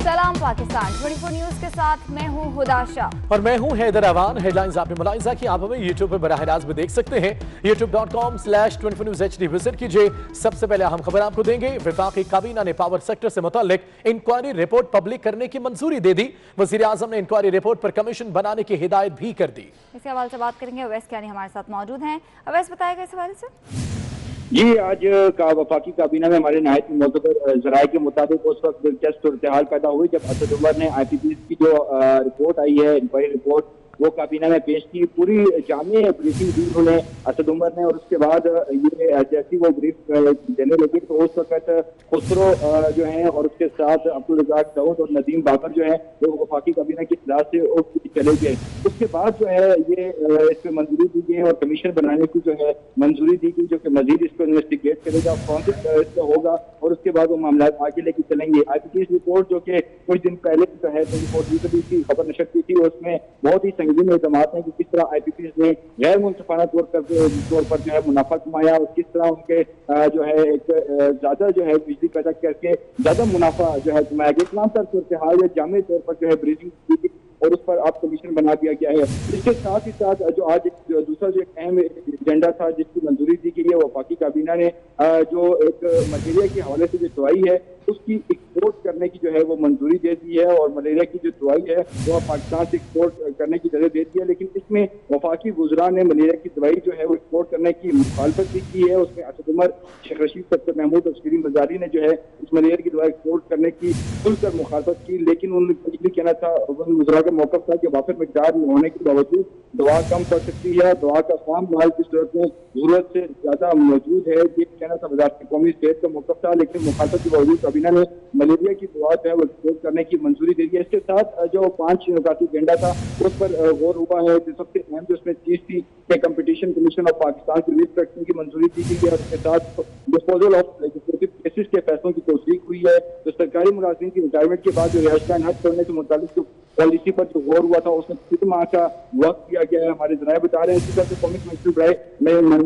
सलाम पाकिस्तान 24 न्यूज के साथ मैं हूं हुदा शाह और मैं हूं हैदर अवान। हेडलाइंस आपने मुलाहिजा की, आप हमें यूट्यूब पर बराह रास्त भी देख सकते हैं। youtube.com/24newshd विजिट कीजिए। सबसे पहले अहम खबर आपको देंगे। वफाकी काबीना ने पावर सेक्टर से मुताल्लिक इंक्वायरी रिपोर्ट पब्लिक करने की मंजूरी दे दी। वजीर आजम ने इंक्वायरी रिपोर्ट पर कमीशन बनाने की हिदायत भी कर दी। इस हवाले से बात करेंगे। अवैस कियानी हमारे साथ मौजूद हैं। अवैस बताएगा इस हवाले से। जी, आज का वफाकी काबीना में हमारे नायब मोतबर जराये के मुताबिक उस वक्त दिलचस्प सूरत हाल पैदा हुई जब असद उमर ने IPPs की जो रिपोर्ट आई है, इंक्वायरी रिपोर्ट, वो काबीना में पेश की। पूरी जामी ब्रीफिंग दी उन्होंने असद उमर ने, और उसके बाद ये जैसी वो ब्रीफ देने लगे तो उस वक्त खुसरो जो है और उसके साथ अब्दुल रज़ाक दाऊद और नदीम बाबर जो है वो वफाकी काबीना की इजलास से चले गए। उसके बाद जो है ये इस पर मंजूरी दी गई और कमीशन बनाने की जो है मंजूरी दी गई, जो कि मजीद इसको इन्वेस्टिगेट करेगा, फॉरेंसिक इसका होगा और उसके बाद वो मामला आगे लेके चलेंगे। IPPs रिपोर्ट जो कि कुछ दिन पहले जो है 24 की खबर नशर की थी, उसमें बहुत ही संगीन इल्जाम हैं कि किस तरह IPPs ने गैर मुनसिफाना तौर पर जो है मुनाफा कमाया और किस तरह उनके जो है एक ज्यादा जो है बिजली पैदा करके ज्यादा मुनाफा जो है कमाया गया। तमाम तर सूरत हाल या जामी तौर पर जो है ब्रीफिंग और उस पर आप कमीशन बना दिया गया है। इसके साथ ही साथ जो आज दूसरा जो एक अहम एजेंडा था जिसकी मंजूरी दी गई है, वफाकी काबीना ने जो एक मलेरिया के हवाले से जो दवाई है उसकी एक्सपोर्ट करने की जो है वो मंजूरी दे दी है और मलेरिया की जो दवाई है वो पाकिस्तान से एक्सपोर्ट करने की इजाजत दे दी है। लेकिन इसमें वफाकी वुज़रा ने मलेरिया की दवाई जो है वो एक्सपोर्ट करने की मुखालफत भी की है। उसमें असद उमर, शेख रशीद, सत्तर महमूद और शरीन मजारी ने जो है इस मलेरिया की दवाई एक्सपोर्ट करने की खुलकर मुखालफत की। लेकिन उन्होंने ये कहना था, वुज़रा का मौक़िफ़ था कि वाफिर मिकदार होने के बावजूद दवा कम पड़ सकती है, दवा का खाम माल की सूरत में जरूरत से ज्यादा मौजूद है, ये कहना था वज़ारत कौमी सेहत का मौक़िफ़ था। लेकिन मुखालफत के बावजूद काबीना ने मलेरिया की दवा जो है वो एक्सपोर्ट करने की मंजूरी दे दी है। इसके साथ जो 5 नुकाती एजेंडा था उस पर गौर हुआ है। सबसे अहम जो उसमें चीज थी कि कंपटीशन कमीशन ऑफ पाकिस्तान की रिलीज रखने की मंजूरी दी गई है और उसके साथ डिस्पोजल ऑफ लेजिस्लेटिव केसेस के फैसलों की तौसीक हुई है। तो सरकारी मुलाजिम की रिटायरमेंट के बाद जो रिहाइश का हज करने से मुतालिक जो पॉलिसी पर जो गौर हुआ था उसमें 3 माह का वक्त दिया गया है, हमारे जराये बता रहे हैं। इसी तरह से कौमी कमीशन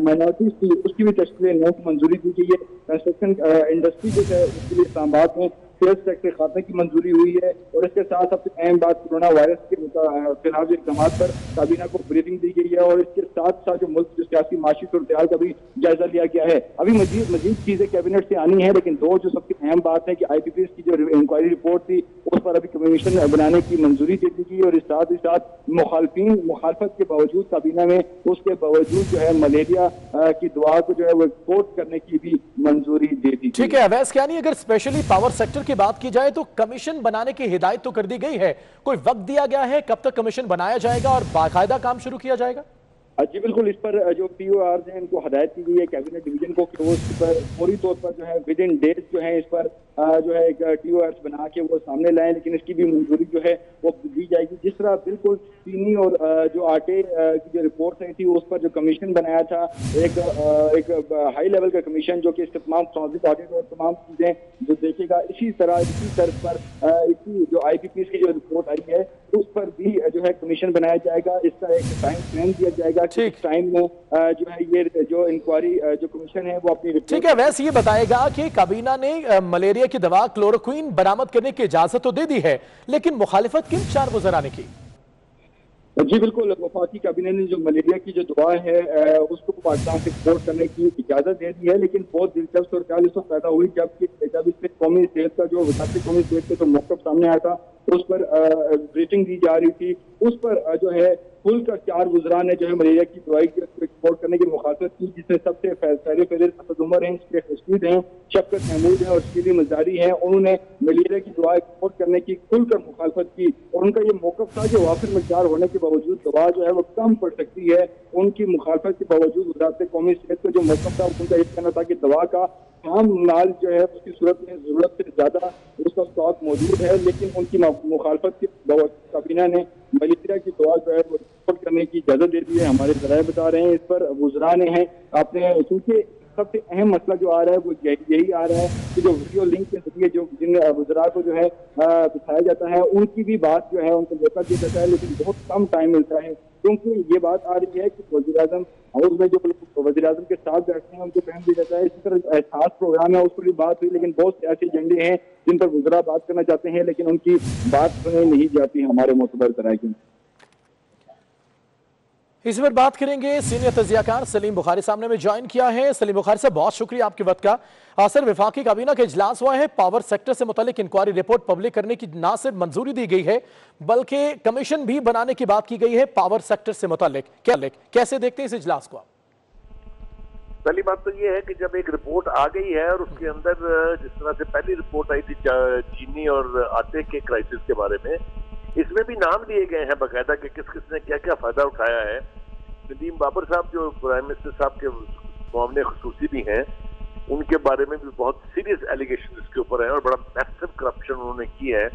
माइनॉरिटीज थी उसकी भी तश्कील नौ की मंजूरी दी गई है। कंस्ट्रक्शन इंडस्ट्री जो है उसके लिए इस्लामाबाद में सेल्स टैक्स के खाते की मंजूरी हुई है। और इसके साथ सबसे अहम बात कोरोना वायरस के खिलाफ इकदाम पर काबीना को ब्रीफिंग दी गई है और इसके साथ साथ जो मुल्क जो सियासी माशी सूरत हाल का भी जायजा लिया गया है। अभी मजीद चीजें कैबिनेट से आनी है, लेकिन दो जो सबसे अहम बात है कि IPPs की जो इंक्वायरी रिपोर्ट थी उस पर अभी कमीशन बनाने की मंजूरी दे दी गई और इस साथ ही साथ मुखालफत के बावजूद काबीना में उसके बावजूद जो है मलेरिया की दवा को जो है वो एक्सपोर्ट करने की भी मंजूरी दे दी। ठीक है अवैस कियानी, अगर स्पेशली पावर सेक्टर की बात की जाए तो कमीशन बनाने की हिदायत तो कर दी गई है, कोई वक्त दिया गया है कब तक कमीशन बनाया जाएगा और बाकायदा काम शुरू किया जाएगा? जी बिल्कुल, इस पर जो PORs हैं इनको हदायत की गई है कैबिनेट डिवीजन को कि वो इस पर फौरी तौर पर जो है विद इन डेज जो है इस पर जो है एक TORs बना के वो सामने लाएं। लेकिन इसकी भी मंजूरी जो है वो दी जाएगी। जिस तरह बिल्कुल चीनी और जो आटे की जो रिपोर्ट आई थी उस पर जो कमीशन बनाया था, एक हाई लेवल का कमीशन जो कि इसके तमाम ट्रांजिट ऑडिट और तमाम चीजें जो देखेगा, इसी तर्ज पर इसी जो IPPs की जो रिपोर्ट आई है उस पर भी जो है कमीशन बनाया जाएगा। इसका एक टाइम फ्रेम दिया जाएगा कि इस टाइम में जो है ये जो इंक्वायरी जो कमीशन है वो अपनी। ठीक है वैसे ये बताएगा कि काबीना ने मलेरिया की दवा क्लोरोक्विन बरामद करने की इजाजत तो दे दी है, लेकिन मुखालिफत किन 4 वज़रा ने की? जी बिल्कुल, वफाकी काबीना ने जो मलेरिया की जो दवा है उसको पाकिस्तान से एक्सपोर्ट करने की इजाजत दे दी है। लेकिन बहुत दिलचस्प सूरत इस वक्त पैदा हुई जब इससे कौमी सेहत का जो वज़ारत कौमी सेहत का जो मौक़िफ़ सामने आया था उस पर ब्रीफिंग दी जा रही थी। उस पर जो है खुलकर 4 वुज़रा ने जो है मलेरिया की दवाई एक्सपोर्ट करने की मुखालफत की, जिसमें सबसे पहले असद उमर हैं, शेख रशीद हैं, शफकत महमूद हैं और शरीन मजारी हैं। उन्होंने मलेरिया की दवा एक्सपोर्ट करने की खुलकर मुखालफत की और उनका ये मौक़िफ़ था कि वाफिर मिकदार होने के बावजूद दवा जो है वो कम पड़ सकती है। उनकी मुखालफत के बावजूद वज़ारत कौमी सेहत का जो मौक़िफ़ था उनका ये कहना था कि दवा का खाम माल जो है उसकी सूरत में जरूरत से ज्यादा उसका स्टॉक मौजूद है। लेकिन उनकी मुखालफत की काबीना ने मलेरिया की दवा जो है वो एक्सपोर्ट करने की इजाजत दे दी है, हमारे जराये बता रहे हैं। इस पर वुज़रा ने है आपने, क्योंकि सबसे अहम मसला जो आ रहा है वो यही आ रहा है कि जो वीडियो लिंक के जरिए जो जिन वुज़रा को जो है दिखाया जाता है उनकी भी बात जो है उनको मौका दिया जाता है, लेकिन बहुत कम टाइम मिलता है क्योंकि ये बात आ रही है कि वज़ीर-ए-आज़म हाउस में जो वज़ीर-ए-आज़म के साथ बैठते हैं उनको फहम भी रहता है। इसी तरह एहसास प्रोग्राम है, उस पर भी बात हुई, लेकिन बहुत से ऐसे एजेंडे हैं जिन पर वज़रा बात करना चाहते हैं, लेकिन उनकी बात सुनी नहीं जाती हमारे मोतबर ज़राए की। इसी पर बात करेंगे। सीनियर तजियाकार सलीम बुखारी सामने में ज्वाइन किया है। सलीम बुखारी साहब, बहुत शुक्रिया आपके वक्त का। सर, वफाकी काबीना का इजलास हुआ है, पावर सेक्टर से मुतालिक इंक्वायरी रिपोर्ट पब्लिक करने की ना सिर्फ मंजूरी दी गई है बल्कि कमीशन भी बनाने की बात की गई है पावर सेक्टर से मुतालिक। कैसे देखते हैं इस इजलास को आप? पहली बात तो ये है कि जब एक रिपोर्ट आ गई है और उसके अंदर जिस तरह से पहली रिपोर्ट आई थी चीनी और आटे के क्राइसिस के बारे में, इसमें भी नाम लिए गए हैं बाकायदा कि किस किस ने क्या क्या फायदा उठाया है। नदीम बाबर साहब जो प्राइम मिनिस्टर साहब के मामले खुसूसी भी हैं, उनके बारे में भी बहुत सीरियस एलिगेशन इसके ऊपर है और बड़ा मैसिव करप्शन उन्होंने की है।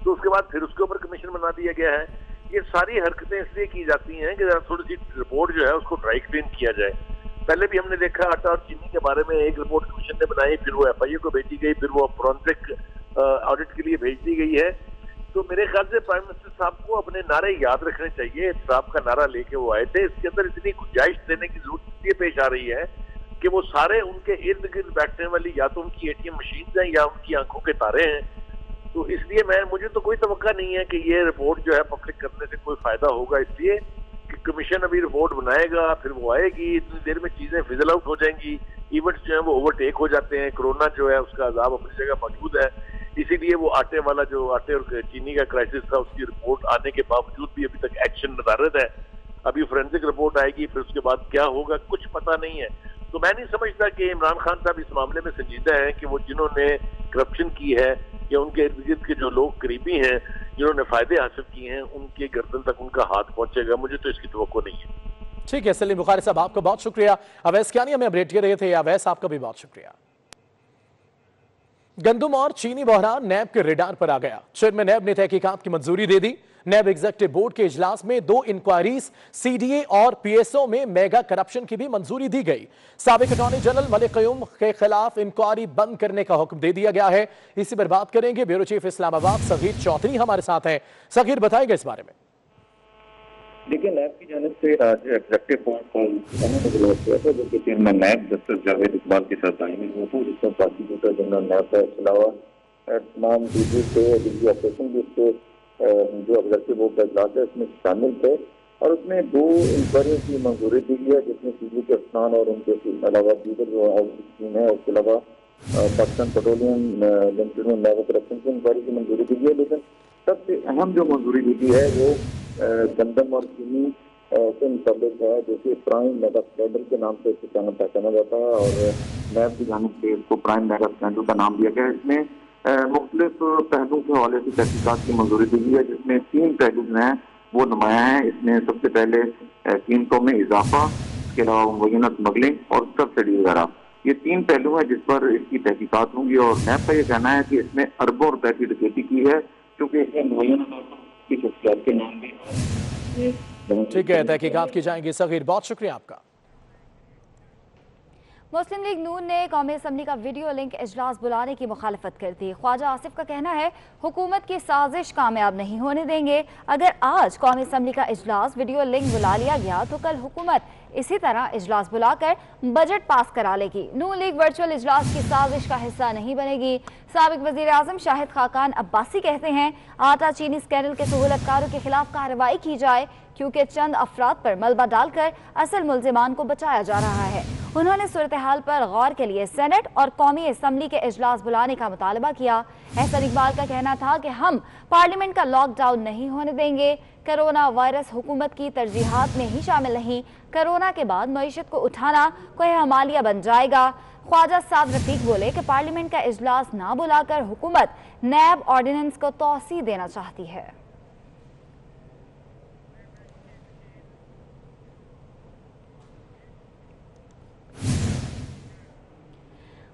तो उसके बाद फिर उसके ऊपर कमीशन बना दिया गया है। ये सारी हरकतें इसलिए की जाती हैं कि थोड़ी सी रिपोर्ट जो है उसको ड्राई क्लीन किया जाए। पहले भी हमने देखा आटा और चीनी के बारे में एक रिपोर्ट कमीशन ने बनाई, फिर वो FIA को भेजी गई, फिर वो फॉरेंसिक ऑडिट के लिए भेज दी गई है। तो मेरे ख्याल से प्राइम मिनिस्टर साहब को अपने नारे याद रखने चाहिए। इंसाफ का नारा लेके वो आए थे। इसके अंदर इतनी गुंजाइश देने की जरूरत इसलिए पेश आ रही है कि वो सारे उनके इर्द गिर्द बैठने वाली या तो उनकी ATM मशीन है या उनकी आंखों के तारे हैं। तो इसलिए मुझे तो कोई तवक्का नहीं है कि ये रिपोर्ट जो है पब्लिक करने से कोई फायदा होगा, इसलिए कि कमीशन अभी रिपोर्ट बनाएगा, फिर वो आएगी, इतनी देर में चीजें फिजल आउट हो जाएंगी, इवेंट्स जो है वो ओवरटेक हो जाते हैं, कोरोना जो है उसका अजाब अपनी जगह मौजूद है। इसीलिए वो आटे और चीनी का क्राइसिस था, उसकी रिपोर्ट आने के बावजूद भी अभी तक एक्शन नदारद है। अभी फोरेंसिक रिपोर्ट आएगी, फिर उसके बाद क्या होगा कुछ पता नहीं है। तो मैं नहीं समझता कि इमरान खान साहब इस मामले में संजीदा है कि वो जिन्होंने करप्शन की है या उनके इर्द गिर्द के जो लोग करीबी हैं जिन्होंने फायदे हासिल किए हैं उनके गर्दन तक उनका हाथ पहुंचेगा। मुझे तो इसकी तवक्को नहीं है। ठीक है सलीम बुखारी साहब, आपका बहुत शुक्रिया। अवैस कियानी हमें अपडेट कर रहे थे। अवैस, आपका भी बहुत शुक्रिया। गंदम और चीनी बहरान नैब के रेडार पर आ गया। चेयरमैन नैब ने तहकीकात की मंजूरी दे दी। नैब एग्जीक्यूटिव बोर्ड के इजलास में 2 इंक्वायरीज CDA और PSO में मेगा करप्शन की भी मंजूरी दी गई। साबिक अटॉर्नी जनरल मलिक क़य्यूम के खिलाफ इंक्वायरी बंद करने का हुक्म दे दिया गया है। इसी पर बात करेंगे। ब्यूरो चीफ इस्लामाबाद सगीर चौधरी हमारे साथ हैं। सगीर, बताएगा इस बारे में। देखिए, नैब की जानिब से आज एग्जीक्यूटिव बोर्ड का किया था जो कि chairman NAB justice Javed Iqbal के साथ आईन हुआ था, जिसमें प्रोसिक्यूटर जनरल नैब का इसके अलावा तमाम DG थे, DG ऑपरेशन भी उसके जो एग्जीक्यूटिव बोर्ड का इजलास है उसमें शामिल थे और उसमें 2 इंक्वायरी की मंजूरी दी गई है, जिसमें CG के अफसरान और उनके अलावा दीगर जो टीम है, उसके अलावा पाकिस्तान पेट्रोलियम लिमिटेड में मेगा करप्शन की इंक्वायरी की मंजूरी दी गई है। लेकिन सबसे अहम जो मंजूरी दी गई है वो गंदम और चीनी से मुताबिक है, जो कि प्राइम मेगा स्कैंडल के नाम से इसे पहचाना जाता है और नैब की जानिब से इसको प्राइम मेगा स्कैंडल का नाम दिया गया है। इसमें मुख्तलिफ पहलुओं के हवाले से तहकीकात की मंजूरी दी गई है, जिसमें 3 पहलू हैं वो नुमाया है। इसमें सबसे पहले कीमतों में इजाफा, इसके अलावा मुबैना स्मगलिंग और सब्सिडी वगैरह, ये 3 पहलू हैं जिस पर इसकी तहकीकात होंगी। और नैब का ये कहना है कि इसमें अरबों रुपए की डकैती की है, क्योंकि इसमें मुबैना तौर पर की शख्सियत के नाम भी। ठीक है, तहकीकात की जाएंगी। सगीर, बहुत शुक्रिया आपका। मुस्लिम लीग नून ने कौमी असम्बली का वीडियो लिंक इजलास बुलाने की मुखालफत कर दी। ख्वाजा आसिफ का कहना है हुकूमत की साजिश कामयाब नहीं होने देंगे। अगर आज कौमी असम्बली का इजलास वीडियो लिंक बुला लिया गया तो कल हुकूमत इसी तरह इजलास बुलाकर बजट पास करा लेगी। नून लीग वर्चुअल इजलास की साजिश का हिस्सा नहीं बनेगी। साबिक वजीर आजम शाहिद खाकान अब्बासी कहते हैं आटा चीनी स्कैंडल के सहूलतकारों के खिलाफ कार्रवाई की जाए, क्योंकि चंद अफराद पर मलबा डालकर असल मुल्जिमान को बचाया जा रहा है। उन्होंने सूरत हाल पर गौर के लिए सेनेट और कौमी असम्बली के इजलास बुलाने का मुतालबा किया। एहसन इकबाल का कहना था कि हम पार्लियामेंट का लॉकडाउन नहीं होने देंगे। कोरोना वायरस हुकूमत की तरजीहात में ही शामिल नहीं। कोरोना के बाद मईशत को उठाना कोई हमालिया बन जाएगा। ख्वाजा साद रफीक बोले कि पार्लियामेंट का इजलास ना बुलाकर हुकूमत नैब ऑर्डिनेंस को तौसी देना चाहती है।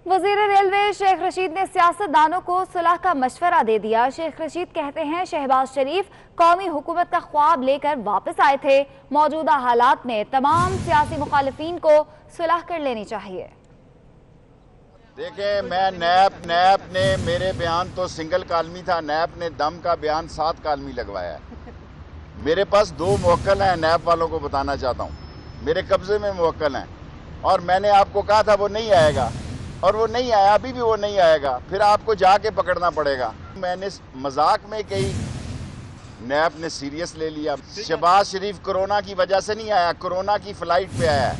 वजीर रेलवे शेख रशीद ने सियासतदानों को सुलह का मशवरा दे दिया। शेख रशीद कहते हैं शहबाज शरीफ कौमी हुकूमत का ख्वाब लेकर वापस आए थे। मौजूदा हालात में तमाम सियासी मुखालिफिन को सुलह कर लेनी चाहिए। देखें, मैं नैब ने मेरे बयान तो सिंगल कालमी था, नैब ने दम का बयान 7 कालमी लगवाया है। मेरे पास 2 मुवक्किल हैं, नैब वालों को बताना चाहता हूँ, मेरे कब्जे में मुवक्किल हैं और मैंने आपको कहा था वो नहीं आएगा और वो नहीं आया, अभी भी वो नहीं आएगा, फिर आपको जाके पकड़ना पड़ेगा। मैंने मजाक में कही, नैब ने सीरियस ले लिया। शहबाज शरीफ कोरोना की वजह से नहीं आया, कोरोना की फ्लाइट पे आया है।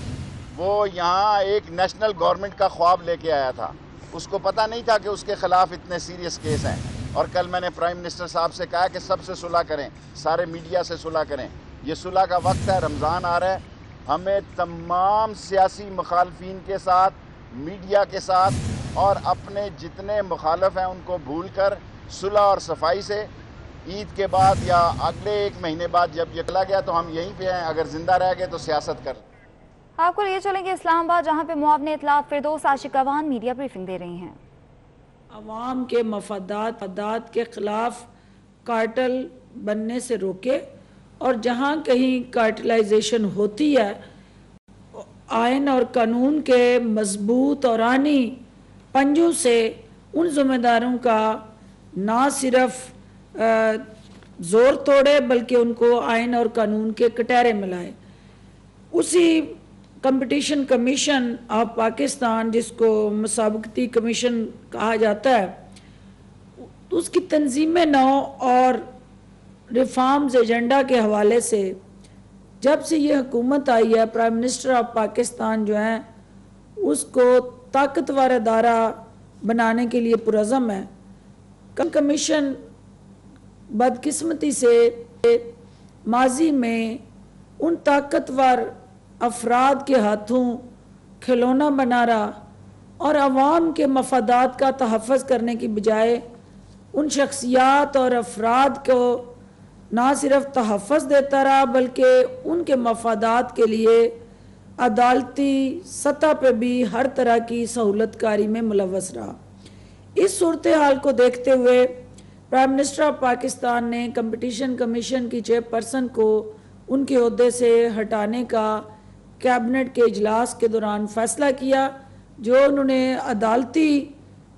वो यहाँ एक नेशनल गवर्नमेंट का ख्वाब लेके आया था, उसको पता नहीं था कि उसके खिलाफ इतने सीरियस केस हैं। और कल मैंने प्राइम मिनिस्टर साहब से कहा कि सबसे सुलह करें, सारे मीडिया से सुलह करें। ये सुलह का वक्त है, रमज़ान आ रहा है, हमें तमाम सियासी मुखालफिन के साथ, मीडिया के साथ और अपने जितने मुखालफ हैं उनको भूल कर सुलह और सफाई से ईद के बाद या अगले 1 महीने बाद जब ये चला गया तो हम यहीं पे हैं, अगर जिंदा रह गए तो सियासत कर। आपको लिए चलेंगे इस्लामाबाद, जहां पे मुआवने इत्तलात फिरदौस आशिक अवान मीडिया ब्रीफिंग दे रही हैं। अवाम के मफादात के खिलाफ कार्टेल बनने से रोके और जहां कहीं कार्टेलाइजेशन होती है, आयन और कानून के मजबूत और आनी पंजों से उन जिम्मेदारों का ना सिर्फ जोर तोड़े बल्कि उनको आयन और कानून के कटहरे मिलाए। उसी कंपटीशन कमीशन ऑफ पाकिस्तान, जिसको मुसाबकती कमीशन कहा जाता है, उसकी तंजीम नौ और रिफॉर्म्स एजेंडा के हवाले से जब से ये हुकूमत आई है, प्राइम मिनिस्टर ऑफ पाकिस्तान जो है उसको ताकतवर अदारा बनाने के लिए पुरज़म है। कमीशन बदकिस्मती से माजी में उन ताकतवर अफराद के हाथों खिलौना बना रहा और अवाम के मफादात का तहफ़्फ़ुज़ करने की बजाय उन शख्सियात और अफराद को ना सिर्फ तहफ़्फ़ुज़ देता रहा बल्कि उनके मफादात के लिए अदालती सतह पर भी हर तरह की सहूलतकारी में मुलव्वस रहा। इस सूरत हाल को देखते हुए प्राइम मिनिस्टर ऑफ पाकिस्तान ने कंपटीशन कमीशन की चेयरपर्सन को उनके ओहदे से हटाने का कैबिनेट के इजलास के दौरान फैसला किया, जो उन्होंने अदालती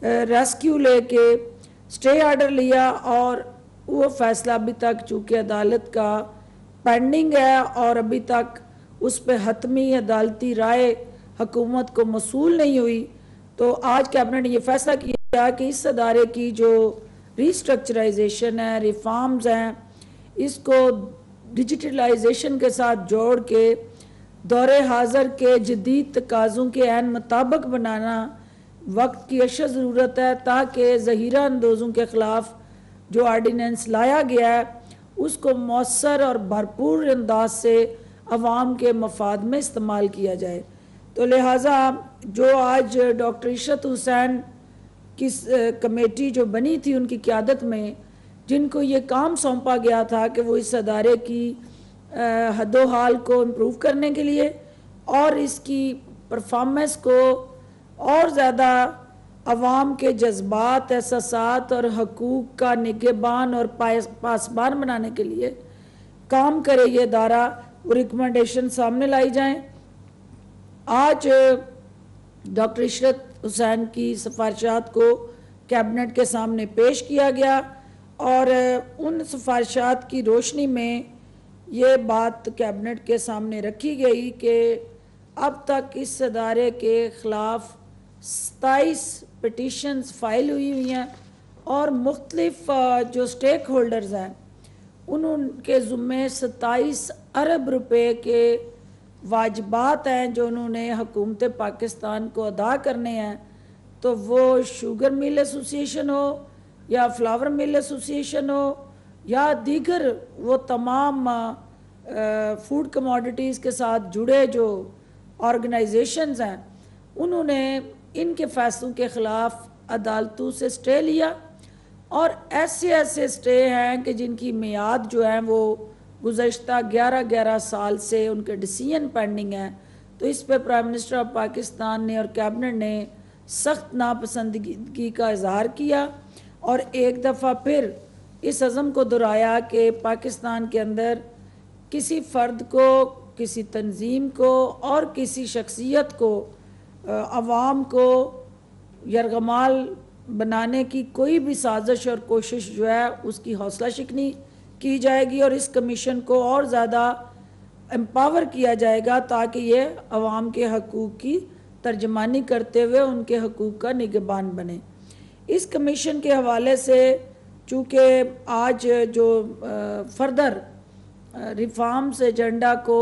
रेस्क्यू लेके स्टे ऑर्डर लिया और वो फैसला अभी तक चूँकि अदालत का पेंडिंग है और अभी तक उस पर हतमी अदालती राय हुकूमत को मसूल नहीं हुई, तो आज कैबिनेट ने ये फैसला किया कि इस अदारे की जो रिस्ट्रक्चराइजेशन है, रिफॉर्म्स हैं, इसको डिजिटलाइजेशन के साथ जोड़ के दौरे हाज़र के जदीद तकाज़ों के ऐन मुताबिक बनाना वक्त की अशद ज़रूरत है, ताकि ज़हीरा अंदोज़ों के ख़िलाफ़ जो आर्डीनेंस लाया गया है उसको मौसर और भरपूर अंदाज से अवाम के मफाद में इस्तेमाल किया जाए। तो लिहाजा जो आज डॉक्टर इशरत हुसैन की कमेटी जो बनी थी उनकी क़यादत में, जिनको ये काम सौंपा गया था कि वो इस अदारे की हदो हाल को इम्प्रूव करने के लिए और इसकी परफॉर्मेंस को और ज़्यादा अवाम के जज्बात, एहसासात और हकूक़ का निगहबान और पासबान बनाने के लिए काम करे ये अदारा, वो रिकमेंडेशन सामने लाई जाएं। आज डॉक्टर इशरत हुसैन की सिफारिशात को कैबिनेट के सामने पेश किया गया और उन सिफारिशात की रोशनी में ये बात कैबिनेट के सामने रखी गई कि अब तक इस अदारे के ख़िलाफ़ 27 पिटीशंस फाइल हुई हैं और मुख्तलिफ जो स्टेक होल्डर्स हैं उनके ज़ुम्मे 27 अरब रुपए के वाजिबात हैं जो उन्होंने हुकूमत पाकिस्तान को अदा करने हैं। तो वो शुगर मिल एसोसिएशन हो या फ्लावर मिल एसोसिएशन हो या दीगर वो तमाम फूड कमोडिटीज़ के साथ जुड़े जो ऑर्गेनाइजेशंस हैं, उन्होंने इनके फैसलों के ख़िलाफ़ अदालतों से स्टे लिया और ऐसे स्टे हैं कि जिनकी मियाद जो है वो गुज़श्ता 11 साल से उनके डिसीजन पेंडिंग है। तो इस पर प्राइम मिनिस्टर ऑफ पाकिस्तान ने और कैबिनेट ने सख्त नापसंदगी का इजहार किया और एक दफ़ा फिर इस अज़म को दोहराया कि पाकिस्तान के अंदर किसी फ़र्द को, किसी तंजीम को और किसी शख्सियत को अवाम को यरगमाल बनाने की कोई भी साजिश और कोशिश जो है उसकी हौसला शिकनी की जाएगी और इस कमीशन को और ज़्यादा एम्पावर किया जाएगा ताकि ये अवाम के हकूक़ की तर्जमानी करते हुए उनके हकूक़ का निगहबान बने। इस कमीशन के हवाले से चूँकि आज जो फर्दर रिफॉर्म्स एजेंडा को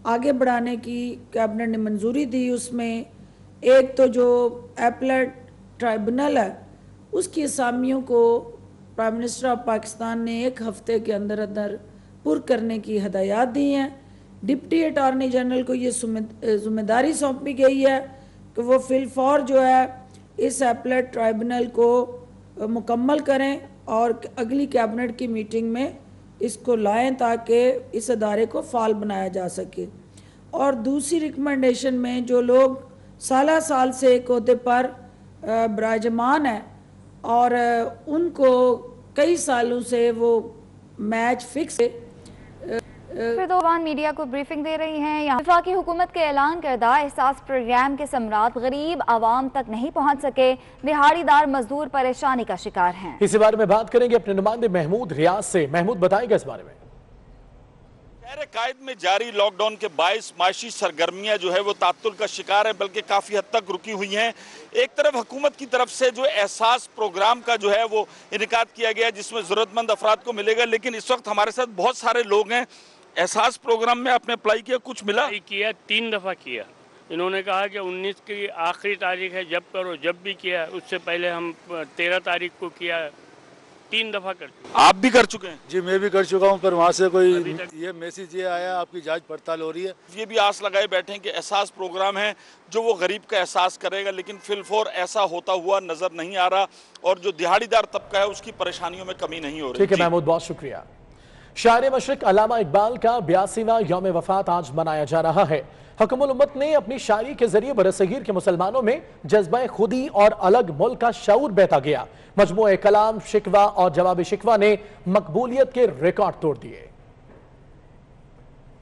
आगे बढ़ाने की कैबिनेट ने मंजूरी दी, उसमें एक तो जो एपलेट ट्राइब्यूनल है उसकी असामियों को प्राइम मिनिस्टर ऑफ पाकिस्तान ने 1 हफ्ते के अंदर अंदर पुर करने की हदायत दी हैं। डिप्टी अटॉर्नी जनरल को ये जिम्मेदारी सौंपी गई है कि वो फिलफौर जो है इस एपलेट ट्राइब्यूनल को मुकम्मल करें और अगली कैबिनेट की मीटिंग में इसको लाएं ताकि इस अदारे को फाल बनाया जा सके। और दूसरी रिकमेंडेशन में जो लोग साल से एक ओहदे पर विराजमान है और उनको कई सालों से वो मैच फिक्स है। फिर दौरान मीडिया को ब्रीफिंग दे रही हैं। यहाँ वफाकी हुकूमत के ऐलान करदा एहसास प्रोग्राम के समरात गरीब आवाम तक नहीं पहुँच सके, दिहाड़ीदार मजदूर परेशानी का शिकार हैं। इसी बारे में बात करेंगे अपने नुमाइंदे महमूद रियाज से। महमूद बताएगा इस बारे में। शहर कायद में जारी लॉकडाउन के बायस माशी सरगर्मियां जो है वो तात्तुल का शिकार है, बल्कि काफ़ी हद तक रुकी हुई हैं। एक तरफ हुकूमत की तरफ से जो एहसास प्रोग्राम का जो है वो इनेकाद किया गया जिसमें ज़रूरतमंद अफराद को मिलेगा, लेकिन इस वक्त हमारे साथ बहुत सारे लोग हैं। एहसास प्रोग्राम में आपने अप्लाई किया, कुछ मिला? किया, 3 दफ़ा किया। इन्होंने कहा कि 19 की आखिरी तारीख है, जब करो। जब भी किया, उससे पहले हम 13 तारीख को किया, 3 दफ़ा कर चुके। आप भी कर चुके हैं? जी मैं भी कर चुका हूं, पर वहां से कोई ये मैसेज ये आया आपकी जांच पड़ताल हो रही है। ये भी आस लगाए बैठे हैं कि एहसास प्रोग्राम है जो वो गरीब का एहसास करेगा, लेकिन फिलफौर ऐसा होता हुआ नजर नहीं आ रहा और जो दिहाड़ीदार तबका है उसकी परेशानियों में कमी नहीं हो रही। ठीक है महमूद, बहुत शुक्रिया। शायर मशरिक अल्लामा इकबाल का 82वां यौम वफात आज मनाया जा रहा है। हुकूमत उम्मत ने अपनी शायरी के जरिए बरसगीर के मुसलमानों में जज्बा खुदी और अलग मुल्क का शऊर बहता गया। मजमूए कलाम, शिकवा और जवाब शिकवा ने मकबूलियत के रिकॉर्ड तोड़ दिए।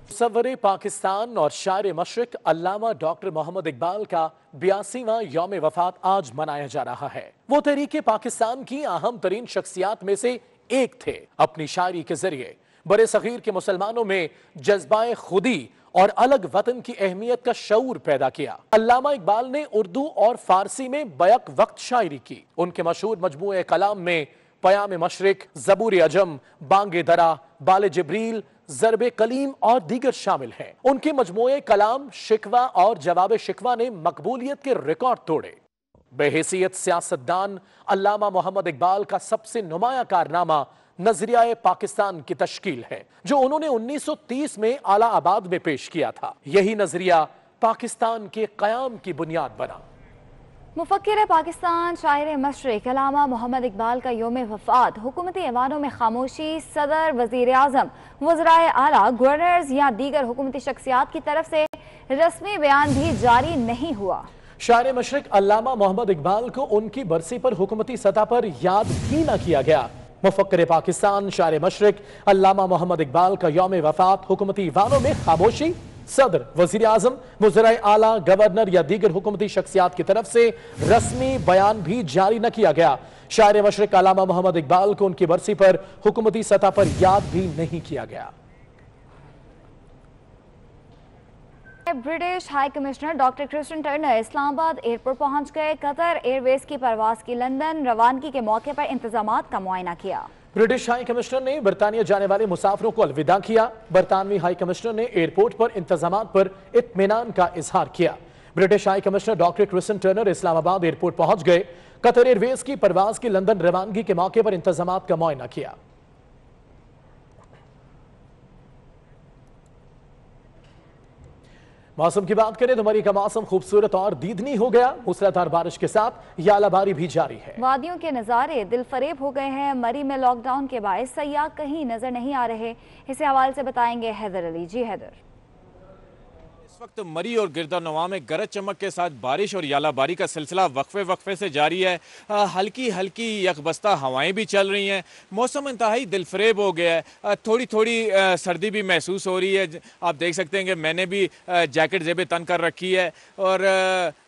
मुसव्वरे पाकिस्तान और शायर मशरिक अल्लामा डॉक्टर मोहम्मद इकबाल का 82वां यौम वफात आज मनाया जा रहा है। वो तहरीक पाकिस्तान की अहम तरीन शख्सियात में से एक थे। अपनी शायरी के जरिए बड़े सगीर के मुसलमानों में जज्बाए खुदी और अलग वतन की अहमियत का शऊर पैदा किया। अल्लामा इकबाल ने उर्दू और फारसी में बैक वक्त शायरी की। उनके मशहूर मजमूए कलाम में पयाम मशरिक, ज़बूर अजम, बांगे दरा, बाले जिब्रील, ज़रबे कलीम और दीगर शामिल हैं। उनके मजमूए कलाम शिकवा और जवाब शिकवा ने मकबूलियत के रिकॉर्ड तोड़े। बेहैसियत सियासतदान अल्लामा मोहम्मद इकबाल का सबसे नुमाया कारनामा नजरिया पाकिस्तान की तश्कील है, जो उन्होंने 1930 में आला आबाद में पेश किया था। यही नजरिया पाकिस्तान के कयाम की बुनियाद बना। मुफक्किर पाकिस्तान शायर मशरिक अल्लामा मोहम्मद इकबाल का यौम वफात हुकूमती ऐवानों में खामोशी, सदर, वजीर आजम, वज़राए आला, गवर्नर्स या दीगर हुकूमती शख्सियात की तरफ से रस्मी बयान भी जारी नहीं हुआ। शायर मशरिक अल्लामा मोहम्मद इकबाल को उनकी बरसी पर हुकूमती सतह पर याद भी न किया गया। मुफक्किर पाकिस्तान शायर मशरिक अल्लामा मोहम्मद इकबाल का यौम वफात हुकूमती वानों में खामोशी, सदर, वजीर आजम, वज़राए आला, गवर्नर या दीगर हुकूमती शख्सियात की तरफ से रस्मी बयान भी जारी न किया गया। शायर मशरिक अल्लामा मोहम्मद इकबाल को उनकी बरसी पर हुकूमती सतह पर याद भी नहीं किया गया। British high commissioner doctor Christian Turner Islamabad airport पहुंच गए। कतर एयरवेज की परवाज की लंदन रवानगी के मौके पर इंतजामात का मुआयना किया। ब्रिटिश हाई कमिश्नर ने बरतानिया जाने वाले मुसाफिरों को अलविदा किया। बरतानवी हाई कमिश्नर ने एयरपोर्ट पर इंतजामात पर इत्मीनान का इजहार किया। British high commissioner doctor Christian Turner Islamabad airport पहुंच गए। कतर एयरवेज की परवाज की लंदन रवानगी के मौके पर इंतजामात का मुआयना किया। मौसम की बात करें तो मरी का मौसम खूबसूरत और दीदनी हो गया। मूसलाधार बारिश के साथ यालाबारी भी जारी है। वादियों के नज़ारे दिल फरेब हो गए हैं। मरी में लॉकडाउन के बायस सयाह कहीं नजर नहीं आ रहे। इस हवाले से बताएंगे हैदर अली। जी हैदर। इस वक्त मरी और गिरदानवा में गरज चमक के साथ बारिश और यालाबारी का सिलसिला वक्फे वक्फे से जारी है। हल्की हल्की यकबस्ता हवाएं भी चल रही हैं। मौसम इंतहाई दिलफरेब हो गया है। थोड़ी थोड़ी सर्दी भी महसूस हो रही है। आप देख सकते हैं कि मैंने भी जैकेट जेब तन कर रखी है और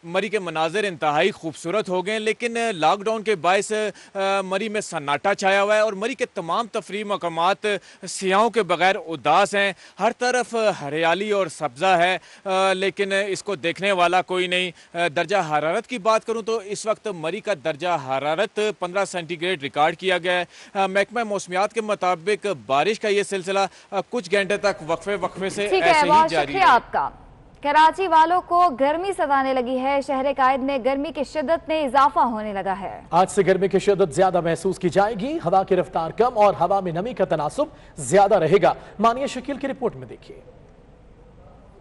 मरी के मनाजिर इंतहाई खूबसूरत हो गए, लेकिन लॉकडाउन के बायस मरी में सन्नाटा छाया हुआ है और मरी के तमाम तफरीह मकामात सियाहों के बगैर उदास हैं। हर तरफ हरियाली और सब्ज़ा है, लेकिन इसको देखने वाला कोई नहीं। दर्जा हरारत की बात करूं तो इस वक्त मरी का दर्जा हरारत 15 सेंटीग्रेड रिकॉर्ड किया गया है। महकमा मौसमियात के मुताबिक बारिश का ये सिलसिला कुछ घंटे तक वक्फे से ऐसे ही जारी है। आपका कराची वालों को गर्मी सताने लगी है। शहर कायद में गर्मी की शिद्दत में इजाफा होने लगा है। आज से गर्मी की शिद्दत ज्यादा महसूस की जाएगी। हवा की रफ्तार कम और हवा में नमी का तनासुब ज्यादा रहेगा। मानिया शकील की रिपोर्ट में देखिए।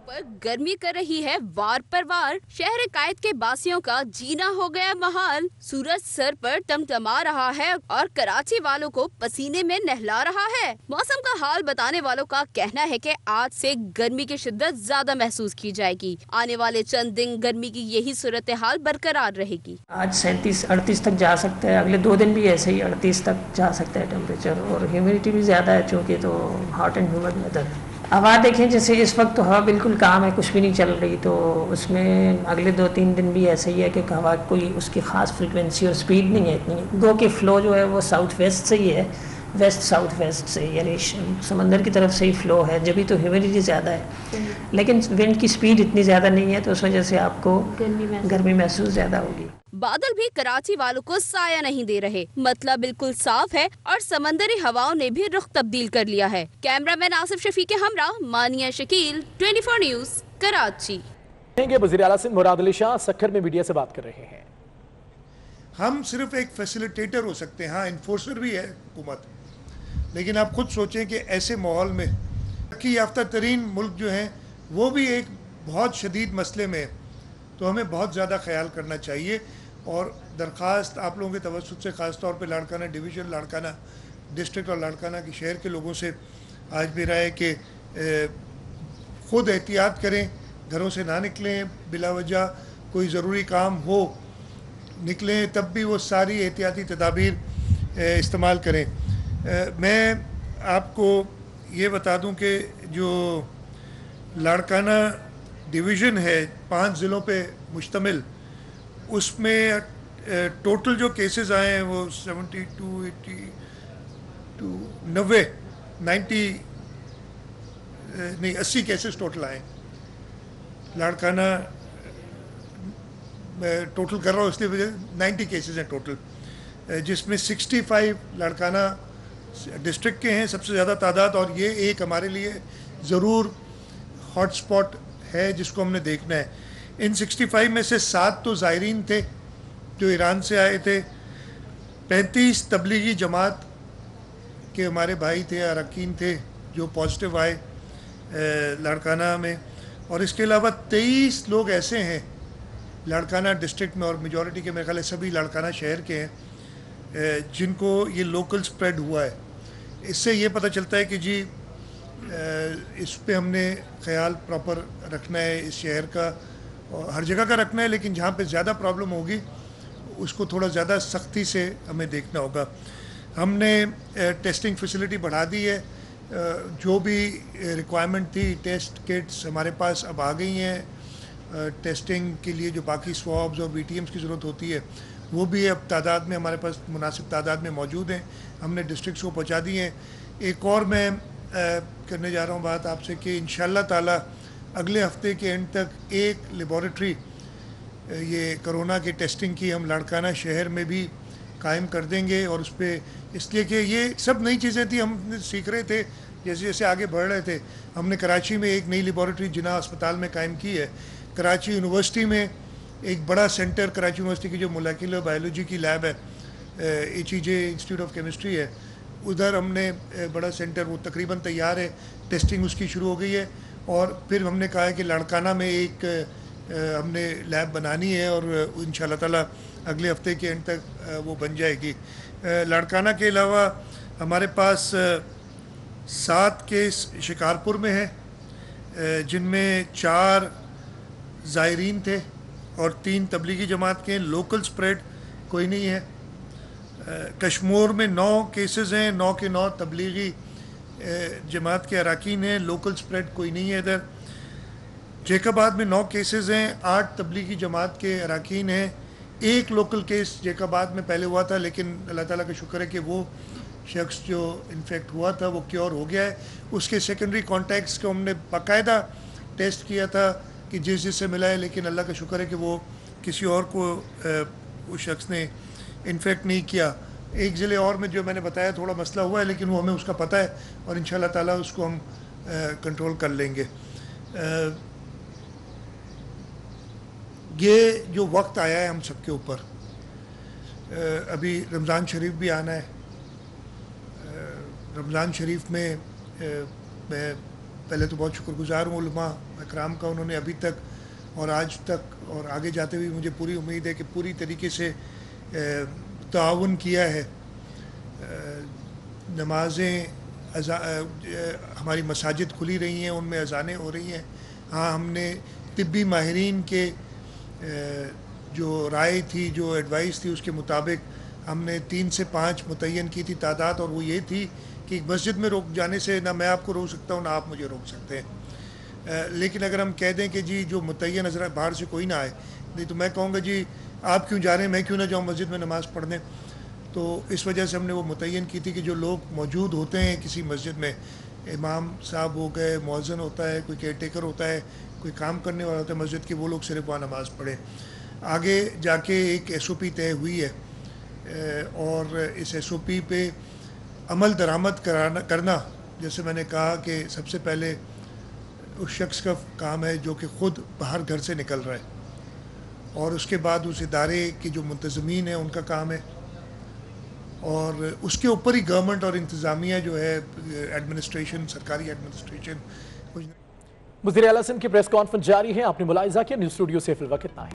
पर गर्मी कर रही है वार पर वार। शहर कायद के बासियों का जीना हो गया महाल। सूरज सर पर टमटमा रहा है और कराची वालों को पसीने में नहला रहा है। मौसम का हाल बताने वालों का कहना है कि आज से गर्मी की शिद्दत ज्यादा महसूस की जाएगी। आने वाले चंद दिन गर्मी की यही सूरत हाल बरकरार रहेगी। आज 37-38 तक जा सकता है, अगले 2 दिन भी ऐसे ही 38 तक जा सकता है टेम्परेचर, और ह्यूमिडिटी भी ज्यादा है चूँकि, तो हॉट एंड ह्यूमिड वेदर। हवा देखें, जैसे इस वक्त तो हवा बिल्कुल काम है, कुछ भी नहीं चल रही, तो उसमें अगले 2-3 दिन भी ऐसे ही है कि हवा कोई उसकी ख़ास फ्रीक्वेंसी और स्पीड नहीं है इतनी। गो के फ्लो जो है वो साउथ वेस्ट से ही है, वेस्ट साउथ वेस्ट से, यानी समंदर की तरफ से ही फ्लो है, जब भी तो ह्यूमिडिटी ज़्यादा है, लेकिन विंड की स्पीड इतनी ज़्यादा नहीं है, तो उस वजह से आपको गर्मी महसूस ज़्यादा होगी। बादल भी कराची वालों को साया नहीं दे रहे। मतलब बिल्कुल साफ है और समंदरी हवाओं ने भी रुख तब्दील कर लिया है। कैमरामैन आसिफ शफी के हमरा मानिया शकील, 24 न्यूज़, कराची। वज़ीर आला सिंध मुराद अली शाह सक्खर में मीडिया से बात कर रहे हैं। हम सिर्फ एक फैसिलिटेटर हो सकते हैं, हाँ इन्फोर्सर भी है हुकूमत, लेकिन आप खुद सोचें कि ऐसे माहौल में तरक्की याफ्ता तरीन मुल्क जो हैं वो भी एक बहुत शदीद मसले में, तो हमें बहुत ज़्यादा ख्याल करना चाहिए। और दरख्वास्त आप लोगों के तवज्जुह से ख़ास तौर पे लाड़काना डिवीज़न, लाड़काना डिस्ट्रिक्ट और लाड़काना की शहर के लोगों से आज भी रहा है कि ख़ुद एहतियात करें, घरों से ना निकलें, बिला वजह कोई ज़रूरी काम हो निकलें तब भी वो सारी एहतियाती तदाबीर इस्तेमाल करें। मैं आपको ये बता दूं कि जो लाड़काना डिवीज़न है 5 ज़िलों पे मुश्तमिल, उसमें टोटल जो केसेस आए हैं वो 72, 80, 80 केसेस टोटल आए। लाड़काना मैं टोटल कर रहा हूँ इसलिए वजह 90 केसेस हैं टोटल, जिसमें 65 लाड़काना डिस्ट्रिक्ट के हैं सबसे ज़्यादा तादाद, और ये एक हमारे लिए ज़रूर हॉटस्पॉट है जिसको हमने देखना है। इन 65 में से 7 तो ज़ायरीन थे जो ईरान से आए थे, 35 तबलीगी जमात के हमारे भाई थे, अरकान थे जो पॉजिटिव आए लाड़काना में, और इसके अलावा 23 लोग ऐसे हैं लाड़काना डिस्ट्रिक्ट में, और मेजॉरिटी के मेरे ख्याल सभी लाड़काना शहर के हैं जिनको ये लोकल स्प्रेड हुआ है। इससे ये पता चलता है कि जी इस पे हमने ख्याल प्रॉपर रखना है इस शहर का, और हर जगह का रखना है, लेकिन जहाँ पे ज़्यादा प्रॉब्लम होगी उसको थोड़ा ज़्यादा सख्ती से हमें देखना होगा। हमने टेस्टिंग फैसिलिटी बढ़ा दी है, जो भी रिक्वायरमेंट थी, टेस्ट किट्स हमारे पास अब आ गई हैं। टेस्टिंग के लिए जो बाकी स्वॉब्स और BTMs की ज़रूरत होती है वो भी अब तादाद में हमारे पास मुनासिब तादाद में मौजूद हैं, हमने डिस्ट्रिक्ट्स को पहुँचा दिए हैं। एक और मैं करने जा रहा हूँ बात आपसे कि इंशाअल्लाह ताला अगले हफ्ते के एंड तक एक लेबॉरेटरी ये कोरोना के टेस्टिंग की हम लाड़काना शहर में भी कायम कर देंगे, और उस पर इसलिए कि ये सब नई चीज़ें थी, हम सीख रहे थे जैसे जैसे आगे बढ़ रहे थे। हमने कराची में एक नई लेबॉरेटरी जिना अस्पताल में कायम की है, कराची यूनिवर्सिटी में एक बड़ा सेंटर, कराची यूनिवर्सिटी की जो मोलेकुलर बायोलॉजी की लैब है, HEJ इंस्टीट्यूट ऑफ केमिस्ट्री है, उधर हमने बड़ा सेंटर, वो तकरीबन तैयार है, टेस्टिंग उसकी शुरू हो गई है। और फिर हमने कहा है कि लाड़काना में एक हमने लैब बनानी है, और इंशाअल्लाह ताला अगले हफ्ते के एंड तक वो बन जाएगी। लाड़काना के अलावा हमारे पास 7 केस शिकारपुर में है, जिनमें 4 ज़ायरीन थे और 3 तबलीगी जमात के। लोकल स्प्रेड कोई नहीं है। कश्मीर में 9 केसेस हैं, 9 के 9 तबलीगी जमात के अरकान हैं, लोकल स्प्रेड कोई नहीं है इधर। जेकाबाद में 9 केसेस हैं, 8 तबलीगी जमात के अरकान हैं। एक लोकल केस जेकाबाद में पहले हुआ था, लेकिन अल्लाह ताला का शुक्र है कि वो शख्स जो इन्फेक्ट हुआ था वो क्योर हो गया है। उसके सेकेंडरी कॉन्टैक्ट्स को हमने बाकायदा टेस्ट किया था कि जिससे मिला है, लेकिन अल्लाह का शुक्र है कि वो किसी और को उस शख्स ने इन्फेक्ट नहीं किया। एक ज़िले और में जो मैंने बताया थोड़ा मसला हुआ है, लेकिन वो हमें उसका पता है और इंशाल्लाह ताला उसको हम कंट्रोल कर लेंगे। ये जो वक्त आया है हम सबके ऊपर, अभी रमज़ान शरीफ भी आना है। रमज़ान शरीफ में मैं पहले तो बहुत शुक्रगुज़ार हूँ उलमा इकराम का, उन्होंने अभी तक और आज तक और आगे जाते हुए मुझे पूरी उम्मीद है कि पूरी तरीके से ताउन किया है। नमाजें हमारी मसाजिद खुली रही हैं, उनमें अजानें हो रही हैं। हाँ, हमने तिब्बी माहिरीन के जो राय थी, जो एडवाइस थी, उसके मुताबिक हमने 3 से 5 मुतय्यन की थी तादाद, और वो ये थी कि मस्जिद में रोक जाने से ना मैं आपको रोक सकता हूँ ना आप मुझे रोक सकते हैं। लेकिन अगर हम कह दें कि जी जो मुतय्यन नजर बाहर से कोई ना आए, नहीं तो मैं कहूँगा जी आप क्यों जा रहे हैं, मैं क्यों ना जाऊँ मस्जिद में नमाज़ पढ़ने। तो इस वजह से हमने वो मुतय्यन की थी कि जो लोग मौजूद होते हैं किसी मस्जिद में, इमाम साहब हो गए, मौज़न होता है, कोई केयर टेकर होता है, कोई काम करने वाला होता है मस्जिद की, वो लोग सिर्फ वहाँ नमाज़ पढ़ें। आगे जाके एक SOP तय हुई है और इस SOP पे अमल दरामद करना, जैसे मैंने कहा कि सबसे पहले उस शख्स का काम है जो कि ख़ुद बाहर घर से निकल रहा है, और उसके बाद उस इदारे की जो मुंतज़मीन है उनका काम है, और उसके ऊपर ही गवर्नमेंट और इंतज़ामिया जो है एडमिनिस्ट्रेशन, सरकारी एडमिनिस्ट्रेशन। वज़ीर आला सिंध की प्रेस कॉन्फ्रेंस जारी है। आपने मुलाहिज़ा किया। न्यूज़ स्टूडियो से फिल वक्त इतना है।